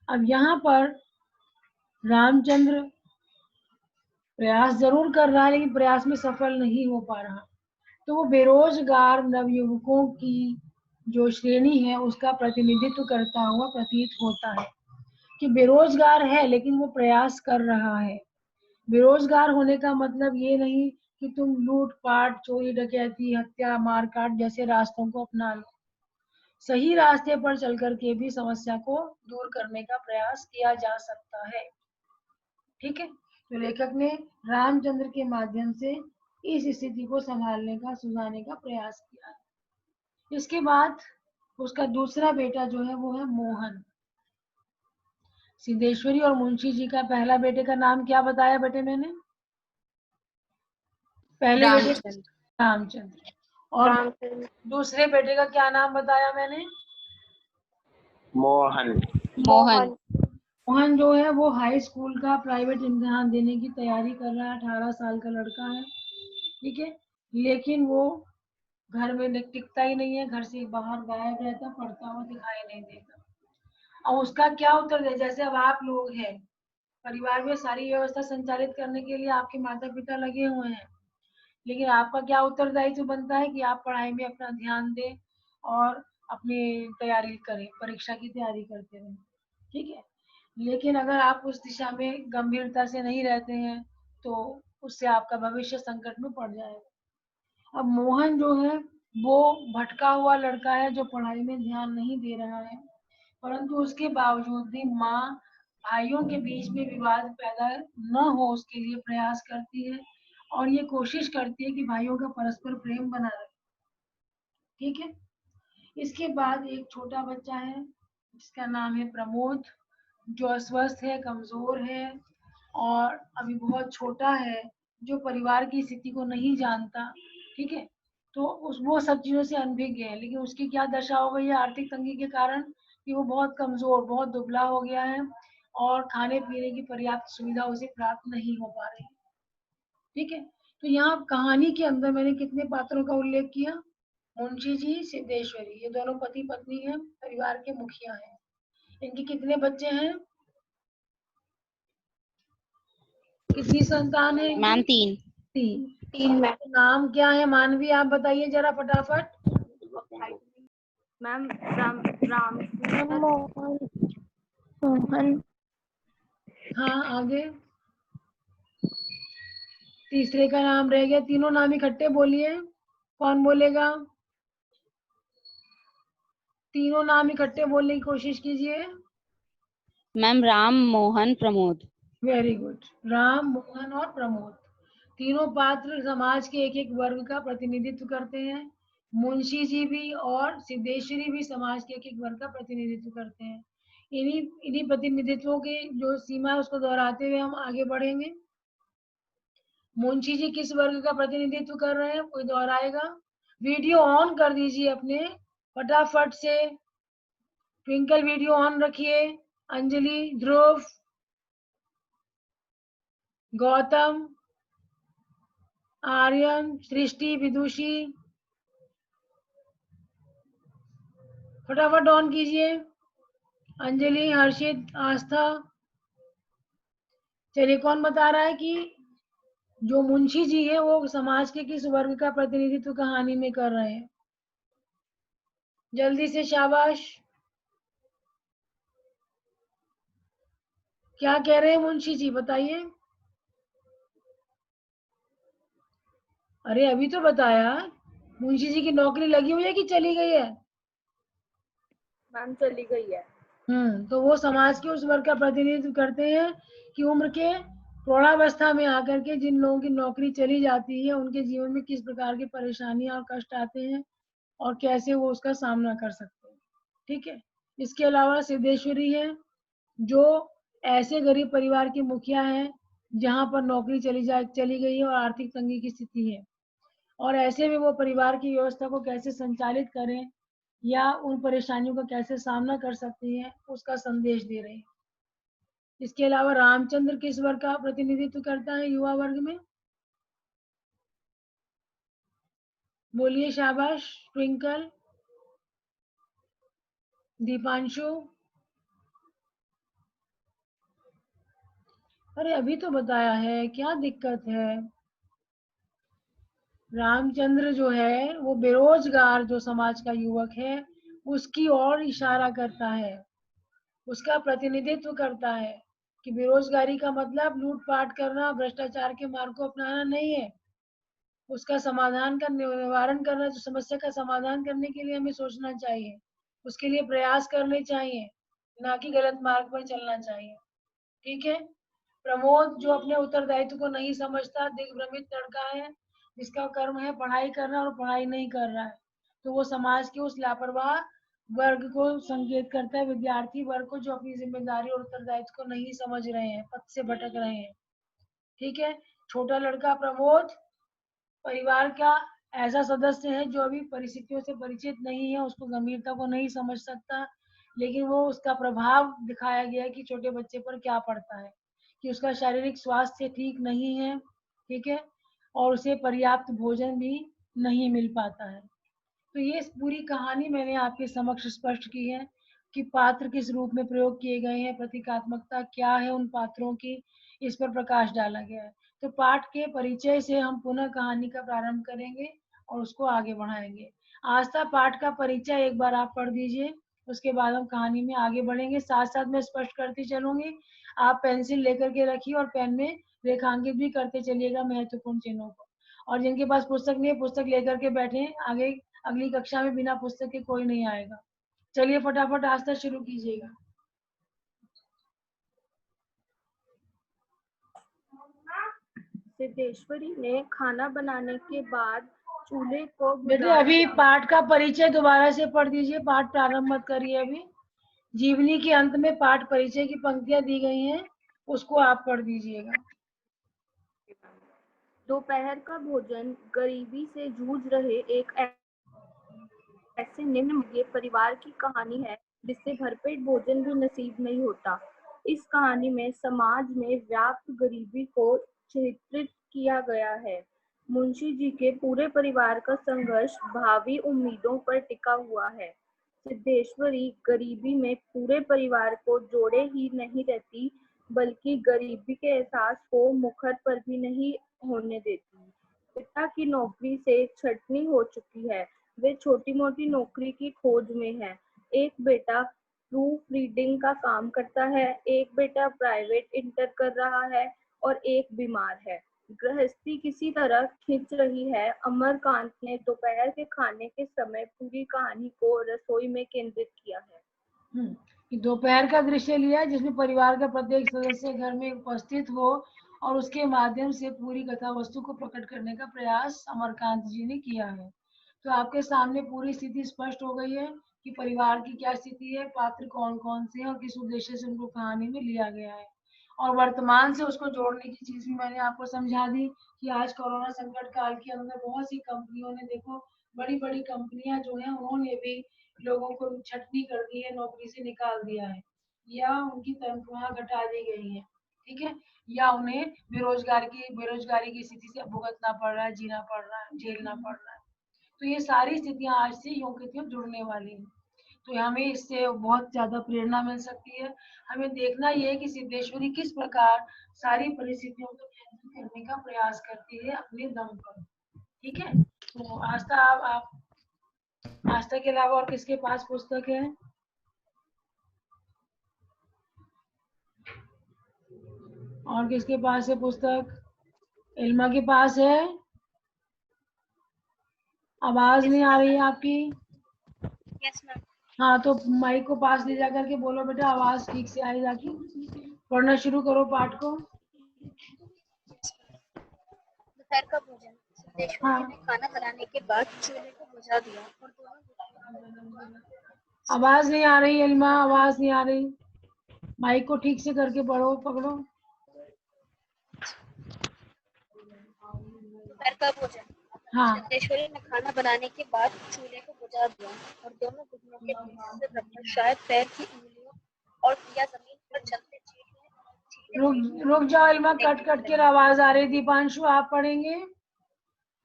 अब यहाँ पर रामचंद्र प्रयास जरूर कर रहा है, लेकिन प्रयास में सफल नहीं हो पा रहा। तो वो बेरोजगार नवयुवकों की जो श्रेणी है उसका प्रतिनिधित्व करता हुआ प्रतीत होता है कि बेरोजगार है लेकिन वो प्रयास कर रहा है। बेरोजगार होने का मतलब ये नहीं कि तुम लूटपाट, चोरी डकैती, हत्या, मारकाट जैसे रास्तों को अपना लो। सही रास्ते पर चल करके भी समस्या को दूर करने का प्रयास किया जा सकता है। ठीक है, तो लेखक ने रामचंद्र के माध्यम से इस स्थिति को संभालने का, सुधारने का प्रयास किया है। इसके बाद उसका दूसरा बेटा जो है वो है मोहन। सिद्धेश्वरी और मुंशी जी का पहला बेटे का नाम क्या बताया बेटे मैंने? पहले बेटे रामचंद्र। रामचंद्र। और रामचंद्र। दूसरे बेटे का क्या नाम बताया मैंने? मोहन। मोहन। मोहन जो है वो हाई स्कूल का प्राइवेट इम्तिहान देने की तैयारी कर रहा है, 18 साल का लड़का है। ठीक है, लेकिन वो घर में टिकता ही नहीं है, घर से बाहर गायब रहता, पढ़ता हुआ दिखाई नहीं देता। अब उसका क्या उत्तर दे? जैसे अब आप लोग हैं, परिवार में सारी व्यवस्था संचालित करने के लिए आपके माता पिता लगे हुए हैं, लेकिन आपका क्या उत्तरदायित्व बनता है कि आप पढ़ाई में अपना ध्यान दें और अपनी तैयारी करें, परीक्षा की तैयारी करते रहें। ठीक है, लेकिन अगर आप उस दिशा में गंभीरता से नहीं रहते हैं तो उससे आपका भविष्य संकट में पड़ जाएगा। अब मोहन जो है वो भटका हुआ लड़का है जो पढ़ाई में ध्यान नहीं दे रहा है, परंतु उसके बावजूद भी माँ भाइयों के बीच में विवाद पैदा न हो उसके लिए प्रयास करती है और ये कोशिश करती है कि भाइयों का परस्पर प्रेम बना रहे। ठीक है, इसके बाद एक छोटा बच्चा है जिसका नाम है प्रमोद, जो अस्वस्थ है, कमजोर है और अभी बहुत छोटा है, जो परिवार की स्थिति को नहीं जानता। ठीक है, तो वो सब चीजों से अनभिज्ञ है, लेकिन उसकी क्या दशा हो गई है आर्थिक तंगी के कारण कि वो बहुत कमजोर, बहुत दुबला हो गया है और खाने पीने की पर्याप्त सुविधा उसे प्राप्त नहीं हो पा रही। ठीक है, तो यहाँ कहानी के अंदर मैंने कितने पात्रों का उल्लेख किया? मुंशी जी, सिद्धेश्वरी, ये दोनों पति पत्नी हैं, परिवार के मुखिया हैं। इनके कितने बच्चे हैं? कितनी संतान है इनकी? मैम 3। 3। 3 मैम। नाम क्या है मानवी, आप बताइए जरा फटाफट। मैम राम मोहन। मोहन। हाँ, आगे तीसरे का नाम रह गया, तीनों नाम इकट्ठे बोलिए। कौन बोलेगा? तीनों नाम इकट्ठे बोलने की कोशिश कीजिए। Ma'am Ram, Mohan, Pramod. Very good, Ram, Mohan और प्रमोद। तीनों पात्र समाज के एक एक वर्ग का प्रतिनिधित्व करते हैं। मुंशी जी भी और सिद्धेश्वरी भी समाज के एक एक वर्ग का प्रतिनिधित्व करते हैं। इन्हीं इन्हीं प्रतिनिधित्वों की जो सीमा है उसको दोहराते हुए हम आगे बढ़ेंगे। मुंशी जी किस वर्ग का प्रतिनिधित्व कर रहे हैं? कोई दोहराएगा? वीडियो ऑन कर दीजिए अपने फटाफट से। ट्विंकल वीडियो ऑन रखिए। अंजलि, ध्रुव, गौतम, आर्यन, सृष्टि, विदुषी, फटाफट ऑन कीजिए। अंजलि, हर्षित, आस्था। चलिए, कौन बता रहा है कि जो मुंशी जी है वो समाज के किस वर्ग का प्रतिनिधित्व कहानी में कर रहे हैं? जल्दी से, शाबाश। क्या कह रहे हैं मुंशी जी, बताइए। अरे अभी तो बताया। मुंशी जी की नौकरी लगी हुई है कि चली गई है? मैम चली गई है। तो वो समाज के उस वर्ग का प्रतिनिधित्व करते हैं कि उम्र के प्रौढ़ावस्था में आकर के जिन लोगों की नौकरी चली जाती है उनके जीवन में किस प्रकार की परेशानियां और कष्ट आते हैं और कैसे वो उसका सामना कर सकते हैं। ठीक है, इसके अलावा सिद्धेश्वरी है जो ऐसे गरीब परिवार की मुखिया है जहां पर नौकरी चली गई है और आर्थिक तंगी की स्थिति है, और ऐसे में वो परिवार की व्यवस्था को कैसे संचालित करें या उन परेशानियों का कैसे सामना कर सकती हैं उसका संदेश दे रहे हैं। इसके अलावा रामचंद्र किस वर्ग का प्रतिनिधित्व करता है युवा वर्ग में? बोलिए, शाबाश। ट्विंकल, दीपांशु, अरे अभी तो बताया है, क्या दिक्कत है? रामचंद्र जो है वो बेरोजगार जो समाज का युवक है उसकी ओर इशारा करता है, उसका प्रतिनिधित्व करता है कि बेरोजगारी का मतलब लूटपाट करना, भ्रष्टाचार के मार्ग को अपनाना नहीं है। उसका समाधान का निवारण करना, जो समस्या का समाधान करने के लिए हमें सोचना चाहिए, उसके लिए प्रयास करने चाहिए, ना कि गलत मार्ग पर चलना चाहिए। ठीक है। प्रमोद जो अपने उत्तरदायित्व को नहीं समझता, दिग्भ्रमित लड़का है, जिसका कर्म है पढ़ाई करना और पढ़ाई नहीं कर रहा है, तो वो समाज के उस लापरवाह वर्ग को संकेत करता है, विद्यार्थी वर्ग को, जो अपनी जिम्मेदारी और उत्तरदायित्व को नहीं समझ रहे हैं, पथ से भटक रहे हैं। ठीक है। छोटा लड़का प्रमोद परिवार का ऐसा सदस्य है जो अभी परिस्थितियों से परिचित नहीं है, उसको गंभीरता को नहीं समझ सकता, लेकिन वो उसका प्रभाव दिखाया गया है कि छोटे बच्चे पर क्या पड़ता है, कि उसका शारीरिक स्वास्थ्य ठीक नहीं है। ठीक है। और उसे पर्याप्त भोजन भी नहीं मिल पाता है। तो ये पूरी कहानी मैंने आपके समक्ष स्पष्ट की है कि पात्र किस रूप में प्रयोग किए गए हैं, प्रतीकात्मकता क्या है उन पात्रों की, इस पर प्रकाश डाला गया है। तो पाठ के परिचय से हम पुनः कहानी का प्रारंभ करेंगे और उसको आगे बढ़ाएंगे। आस्था पाठ का परिचय एक बार आप पढ़ दीजिए, उसके बाद हम कहानी में आगे बढ़ेंगे। साथ साथ मैं स्पष्ट करती चलूंगी, आप पेंसिल लेकर के रखिए और पेन में रेखांकित भी करते चलिएगा महत्वपूर्ण चिन्हों को। और जिनके पास पुस्तक नहीं है, पुस्तक लेकर के बैठे, आगे अगली कक्षा में बिना पुस्तक के कोई नहीं आएगा। चलिए फटाफट आस्था शुरू कीजिएगा। सिद्धेश्वरी ने खाना बनाने के बाद चूल्हे को बेटे बुझा अभी दिया। पाठ का परिचय दोबारा से पढ़ दीजिए, पाठ प्रारंभ मत करिए अभी। जीवनी के अंत में पाठ परिचय की पंक्तियां दी गई हैं, उसको आप पढ़ दीजिएगा। दोपहर का भोजन गरीबी से जूझ रहे एक ऐसे निम्न मध्यम परिवार की कहानी है जिससे भरपेट भोजन भी नसीब नहीं होता। इस कहानी में समाज में व्याप्त गरीबी को चित्रित किया गया है। मुंशी जी के पूरे परिवार का संघर्ष भावी उम्मीदों पर टिका हुआ है। सिद्धेश्वरी गरीबी में पूरे परिवार को जोड़े ही नहीं रहती, बल्कि गरीबी के एहसास को मुखर पर भी नहीं होने देती। पिता की नौकरी से छटनी हो चुकी है, वे छोटी-मोटी नौकरी की खोज में हैं। एक बेटा प्रूफ रीडिंग का काम करता है, एक बेटा प्राइवेट इंटर कर रहा है और एक बीमार है। गृहस्थी किसी तरह खिंच रही है। अमरकांत ने दोपहर के खाने के समय पूरी कहानी को रसोई में केंद्रित किया है। दोपहर का दृश्य लिया है जिसमें परिवार का प्रत्येक सदस्य घर में उपस्थित हो और उसके माध्यम से पूरी कथा वस्तु को प्रकट करने का प्रयास अमरकांत जी ने किया है। तो आपके सामने पूरी स्थिति स्पष्ट हो गई है कि परिवार की क्या स्थिति है, पात्र कौन कौन से हैं और किस उद्देश्य से उनको कहानी में लिया गया है। और वर्तमान से उसको जोड़ने की चीज भी मैंने आपको समझा दी कि आज कोरोना संकट काल के अंदर बहुत सी कंपनियों ने, देखो बड़ी बड़ी कंपनियां जो है उन्होंने भी लोगों को छटनी कर दी है, नौकरी से निकाल दिया है, या उनकी तनख्वाह घटा दी गई है। ठीक है। या उन्हें बेरोजगारी की स्थिति से भुगतना पड़ रहा है, जीना पड़ रहा है, झेलना पड़ रहा है। तो ये सारी स्थितियां आज से यूं की त्यों जुड़ने वाली हैं। तो हमें इससे बहुत ज्यादा प्रेरणा मिल सकती है। हमें देखना ये है कि सिद्धेश्वरी किस प्रकार सारी परिस्थितियों को नियंत्रित करने का प्रयास करती है अपने दम पर। ठीक है। तो आस्था के अलावा और किसके पास पुस्तक है? और किसके पास है पुस्तक? इल्मा के पास है? आवाज नहीं आ रही है आपकी। Yes ma'am. हाँ तो माइक को पास ले जा करके बोलो बेटा, आवाज ठीक से आई जाके। पढ़ना शुरू करो पाठ को। दोपहर का भोजन सिद्धेश्वरी हाँ ने खाना बनाने के बाद चूल्हे को बुझा दिया और दोनों आवाज नहीं आ रही इल्मा, आवाज नहीं आ रही। माइक को ठीक से करके पढ़ो, पकड़ो। दोपहर का भोजन हाँ सिद्धेश्वरी ने खाना बनाने के बाद चूल्हे को बुझा दिया और दोनों घुटनों के बीच से रखकर शायद पैर की उंगलियों और या जमीन पर चलते रुक जाओ इल्मा, कट कट के आवाज आ रही। दीपांशु आप पढ़ेंगे?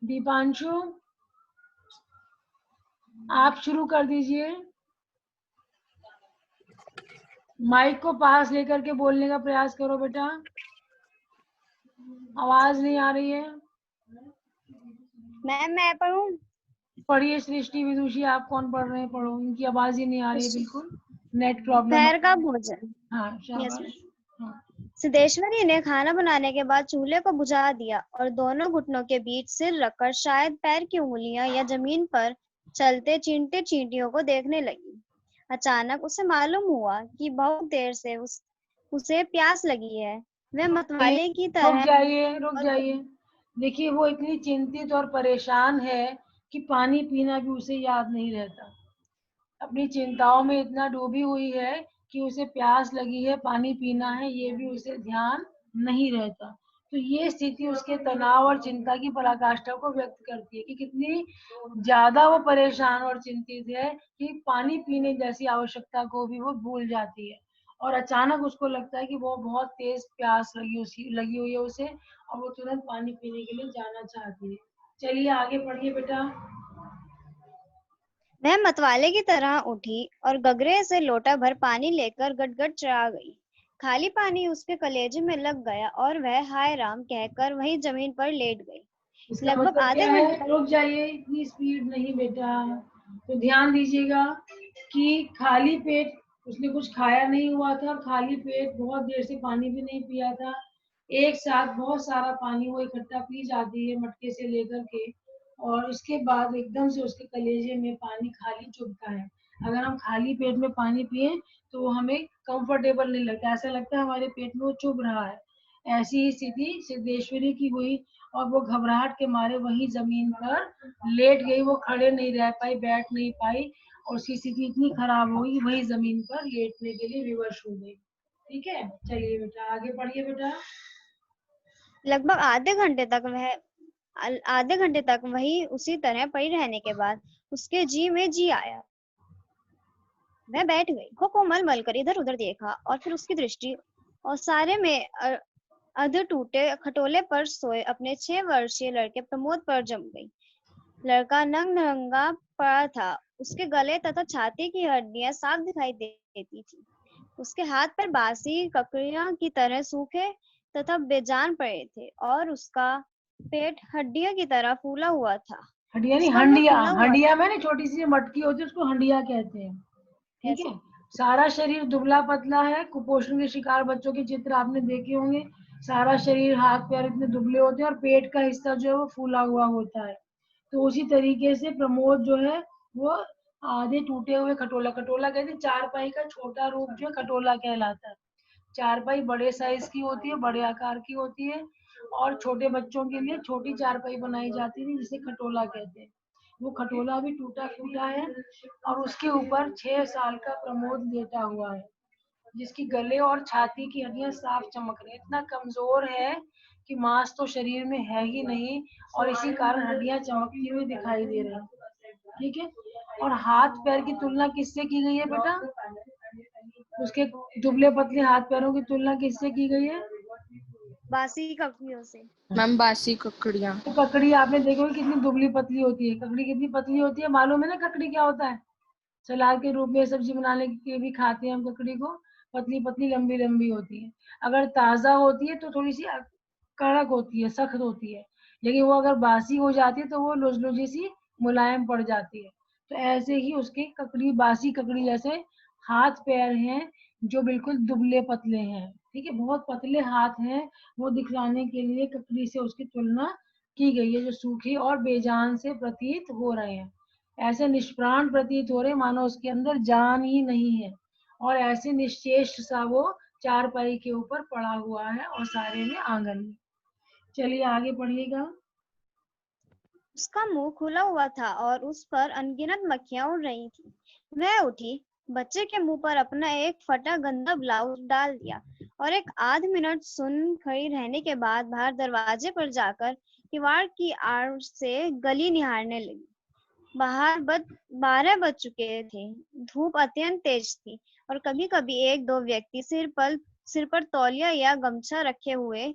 दीपांशु आप शुरू कर दीजिए। माइक को पास लेकर के बोलने का प्रयास करो बेटा। आवाज नहीं आ रही है। मैम मैं पढ़ूं? पढ़िए सृष्टि विदुषी, आप कौन पढ़ रहे हैं, पढ़ो। इनकी आवाज ही नहीं आ रही है बिल्कुल, नेट प्रॉब्लम दोपहर का है। भोजन। हाँ यस मैम। शाबाश। हाँ सिद्धेश्वरी ने खाना बनाने के बाद चूल्हे को बुझा दिया और दोनों घुटनों के बीच सिर रखकर शायद पैर की उंगलियां या जमीन पर चलते चींटते चींटियों को देखने लगी। अचानक उसे मालूम हुआ कि बहुत देर से उसे प्यास लगी है। वह मतवाले की रुक तरह जाइए, रुक और जाइए। देखिए वो इतनी चिंतित और परेशान है कि पानी पीना भी उसे याद नहीं रहता। अपनी चिंताओं में इतना डूबी हुई है कि उसे प्यास लगी है, पानी पीना है, ये भी उसे ध्यान नहीं रहता। तो ये स्थिति उसके तनाव और चिंता की पराकाष्ठा को व्यक्त करती है कि कितनी ज्यादा वो परेशान और चिंतित है कि पानी पीने जैसी आवश्यकता को भी वो भूल जाती है। और अचानक उसको लगता है कि वो बहुत तेज प्यास लगी हुई है उसे, और वो तुरंत पानी पीने के लिए जाना चाहती है। चलिए आगे पढ़िए बेटा। वह मतवाले की तरह उठी और गगरे से लोटा भर पानी लेकर गटगट चढ़ा गई। खाली पानी उसके कलेजे में लग गया और वह हाय राम कहकर वहीं जमीन पर लेट गई। इसका लगभग मतलब आधे क्या घंटे है, तक रुक जाइए, इतनी स्पीड नहीं बेटा। तो ध्यान दीजिएगा कि खाली पेट उसने कुछ खाया नहीं हुआ था, खाली पेट बहुत देर से पानी भी नहीं पिया था। एक साथ बहुत सारा पानी वो इकट्ठा पी जाती है मटके से लेकर के, और उसके बाद एकदम से उसके कलेजे में पानी खाली चुभता है। अगर हम खाली पेट में पानी पिए तो वो हमें कंफर्टेबल नहीं लगता, ऐसा लगता है हमारे पेट में वो चुभ रहा है। ऐसी ही स्थिति सिद्धेश्वरी की हुई, और वो घबराहट के मारे वहीं जमीन पर लेट गई। वो खड़े नहीं रह पाई, बैठ नहीं पाई, और उसकी स्थिति इतनी खराब हो गई वहीं जमीन पर लेटने के लिए विवश हो गई। ठीक है, चलिए बेटा आगे पढ़िए बेटा। लगभग आधे घंटे तक वही उसी तरह पड़ी रहने के बाद उसके जी में जी आया। वह बैठ गई, वो कोमल मल कर इधर उधर देखा और फिर उसकी दृष्टि ओसारे में अध टूटे खटोले पर सोए अपने 6 वर्षीय लड़के प्रमोद पर जम गई। लड़का नंग नंगा पड़ा था। उसके गले तथा छाती की हड्डियां साफ दिखाई देती थी। उसके हाथ पर बासी ककड़ियों की तरह सूखे तथा बेजान पड़े थे और उसका पेट हड्डियों की तरह फूला हुआ था। हड्डियां नहीं, उसका मुंह हंडिया। फूला हुआ हंडिया था। में ना छोटी सी मटकी होती है, उसको हंडिया कहते हैं। ठीक ऐसे है। सारा शरीर दुबला पतला है, कुपोषण के शिकार बच्चों के चित्र आपने देखे होंगे। सारा शरीर, हाथ पैर इतने दुबले होते हैं, और पेट का हिस्सा जो है वो फूला हुआ होता है। तो उसी तरीके से प्रमोद जो है वो आधे टूटे हुए खटोला, खटोला कहते हैं चारपाई का छोटा रूप जो है खटोला कहलाता है। चारपाई बड़े साइज की होती है, बड़े आकार की होती है, और छोटे बच्चों के लिए छोटी चारपाई बनाई जाती थी जिसे खटोला कहते हैं। वो खटोला भी टूटा फूटा है, और उसके ऊपर 6 साल का प्रमोद लेटा हुआ है, जिसकी गले और छाती की हड्डियां साफ चमक रही है। इतना कमजोर है कि मांस तो शरीर में है ही नहीं, और इसी कारण हड्डियां चमकती हुई दिखाई दे रही है। ठीक है। और हाथ पैर की तुलना किससे की गई है बेटा? उसके दुबले पतले हाथ पैरों की तुलना किससे की गई है? बासी ककड़ियों से। मैम बासी ककड़ियाँ। तो ककड़ी आपने देखी होगी कितनी दुबली पतली होती है। ककड़ी कितनी पतली होती है मालूम है ना? ककड़ी क्या होता है? सलाद के रूप में सब्जी बनाने के भी खाते हैं हम ककड़ी को। पतली पतली लंबी लंबी होती है। अगर ताजा होती है तो थोड़ी सी कड़क होती है, सख्त होती है। लेकिन वो अगर बासी हो जाती है तो वो लुजलुजी सी मुलायम पड़ जाती है। तो ऐसे ही उसके ककड़ी, बासी ककड़ी जैसे हाथ पैर हैं, जो बिल्कुल दुबले पतले हैं। ठीक है, बहुत पतले हाथ हैं। वो दिखलाने के लिए ककड़ी से उसकी तुलना की गई है, जो सूखी और बेजान से प्रतीत हो रहे हैं। ऐसे निष्प्राण प्रतीत हो रहे मानो उसके अंदर जान ही नहीं है, और ऐसे निश्चेष सा वो चारपाई के ऊपर पड़ा हुआ है, और सारे में आंगन में। चलिए आगे पढ़िएगा। उसका मुंह खुला हुआ था और उस पर अनगिनत मक्खियां उड़ रही थी। वह उठी, बच्चे के मुंह पर अपना एक फटा गंदा ब्लाउज डाल दिया और एक आध मिनट सुन खड़ी रहने के बाद बाहर दरवाजे पर जाकर किवाड़ की आड़ से गली निहारने लगी। बाहर 12 बज चुके थे। धूप अत्यंत तेज थी और कभी कभी एक दो व्यक्ति सिर पर तौलिया या गमछा रखे हुए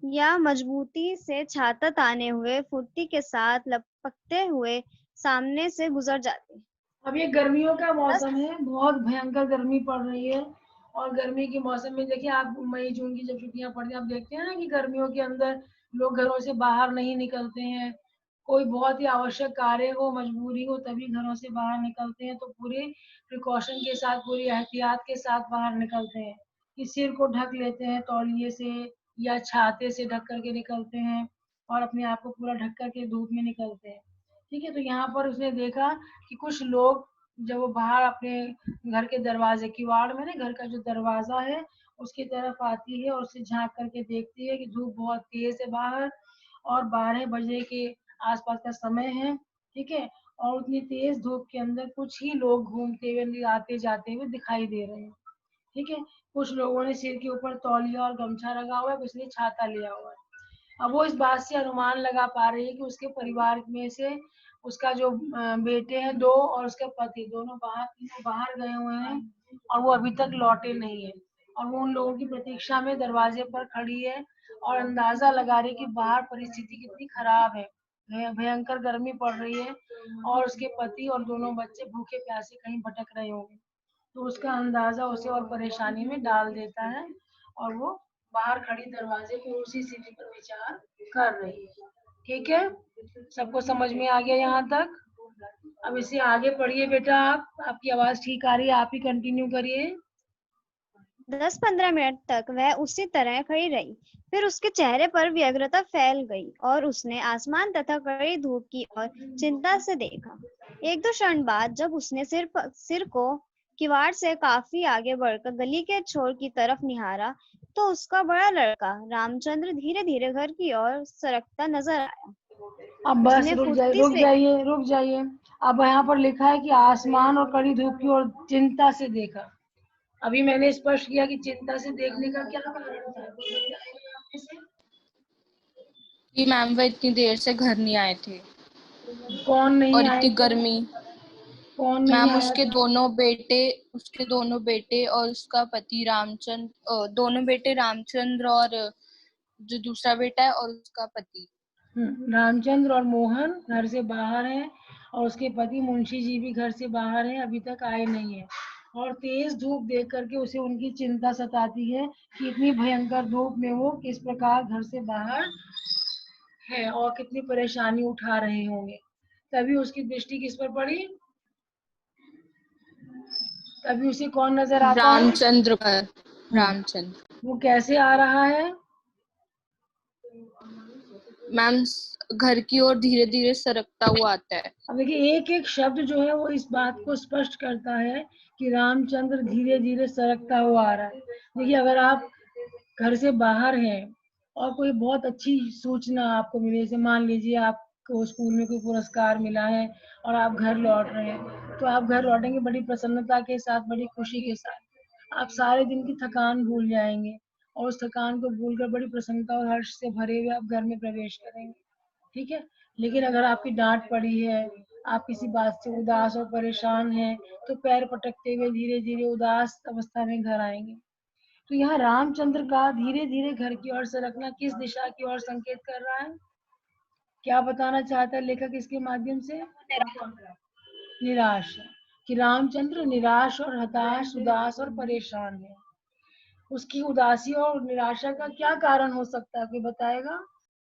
या मजबूती से छाता ताने हुए फुर्ती के साथ लपकते हुए सामने से गुजर जाते। अब ये गर्मियों का बस मौसम है, बहुत भयंकर गर्मी पड़ रही है, और गर्मी के मौसम में देखिए आप मई जून की जब छुट्टियां पड़ती हैं आप देखते हैं ना कि गर्मियों के अंदर लोग घरों से बाहर नहीं निकलते हैं। कोई बहुत ही आवश्यक कार्य हो, मजबूरी हो तभी घरों से बाहर निकलते हैं, तो पूरे प्रिकॉशन के साथ, पूरी एहतियात के साथ बाहर निकलते हैं कि सिर को ढक लेते हैं तौलिए से या छाते से ढक करके निकलते हैं और अपने आप को पूरा ढक करके धूप में निकलते हैं। ठीक है, तो यहाँ पर उसने देखा कि कुछ लोग जब वो बाहर अपने घर के दरवाजे किवाड़ में ना, घर का जो दरवाजा है उसकी तरफ आती है और उसे झांक करके देखती है कि धूप बहुत तेज है बाहर और 12 बजे के आसपास का समय है। ठीक है, और उतनी तेज धूप के अंदर कुछ ही लोग घूमते हुए आते जाते हुए दिखाई दे रहे हैं। ठीक है, कुछ लोगों ने सिर के ऊपर तौलिया और गमछा रखा हुआ है, कुछ ने छाता लिया हुआ है। अब वो इस बात से अनुमान लगा पा रही है कि उसके परिवार में से उसका जो बेटे हैं 2 और उसके पति तीनों बाहर गए हुए हैं और वो अभी तक लौटे नहीं है और वो उन लोगों की प्रतीक्षा में दरवाजे पर खड़ी है और अंदाजा लगा रही है कि बाहर परिस्थिति कितनी खराब है, भयंकर गर्मी पड़ रही है और उसके पति और दोनों बच्चे भूखे प्यासे कहीं भटक रहे होंगे। तो उसका अंदाजा उसे और परेशानी में डाल देता है और वो बाहर खड़ी दरवाजे पे उसी स्थिति पर विचार कर रही है। ठीक है, सबको समझ में आ गया यहाँ तक? अब इसे आगे पढ़िए बेटा, आपकी आवाज ठीक आ रही है, आप ही कंटिन्यू करिए। 10-15 मिनट तक वह उसी तरह खड़ी रही। फिर उसके चेहरे पर व्यग्रता फैल गई और उसने आसमान तथा कड़ी धूप की ओर चिंता से देखा। 1-2 क्षण बाद जब उसने सिर को किवाड़ से काफी आगे बढ़कर गली के छोर की तरफ निहारा, तो उसका बड़ा लड़का रामचंद्र धीरे धीरे घर की ओर सरकता नजर आया। अब बस उसने फुर्ती से रुक जाइए। अब यहाँ पर लिखा है कि आसमान और कड़ी धूप की ओर चिंता से देखा। अभी मैंने स्पष्ट किया कि चिंता से देखने का क्या कारण था, कोई बताएगा आप में से? कि मैम वो इतनी देर से घर नहीं आए थे कौन नहीं और आए इतनी थे? गर्मी। कौन नहीं मैम आया था? उसके दोनों बेटे और उसका पति रामचंद्र, दोनों बेटे रामचंद्र और जो दूसरा बेटा है और उसका पति। रामचंद्र और मोहन घर से बाहर हैं और उसके पति मुंशी जी भी घर से बाहर हैं, अभी तक आए नहीं है। और तेज धूप देख करके उसे उनकी चिंता सताती है कि इतनी भयंकर धूप में वो किस प्रकार घर से बाहर है और कितनी परेशानी उठा रहे होंगे। तभी उसकी दृष्टि किस पर पड़ी? तभी उसे कौन नजर आता है? रामचंद्र पर। रामचंद्र वो कैसे आ रहा है? मैम घर की ओर धीरे धीरे सरकता हुआ आता है। अब देखिए एक एक शब्द जो है वो इस बात को स्पष्ट करता है कि रामचंद्र धीरे धीरे सरकता हुआ आ रहा है। देखिए अगर आप घर से बाहर हैं और कोई बहुत अच्छी सूचना आपको मिले, जैसे मान लीजिए आपको स्कूल में कोई पुरस्कार मिला है और आप घर लौट रहे हैं, तो आप घर लौटेंगे बड़ी प्रसन्नता के साथ, बड़ी खुशी के साथ। आप सारे दिन की थकान भूल जाएंगे और उस थकान को भूलकर बड़ी प्रसन्नता और हर्ष से भरे हुए आप घर में प्रवेश करेंगे। ठीक है, लेकिन अगर आपकी डांट पड़ी है, आप किसी बात से उदास और परेशान हैं, तो पैर पटकते हुए धीरे धीरे उदास अवस्था में घर आएंगे। तो यहाँ रामचंद्र का धीरे धीरे घर की ओर सरकना किस दिशा की ओर संकेत कर रहा है? क्या बताना चाहता है लेखक इसके माध्यम से? निराश है, कि रामचंद्र निराश और हताश, उदास और परेशान है। उसकी उदासी और निराशा का क्या कारण हो सकता है, कोई बताएगा?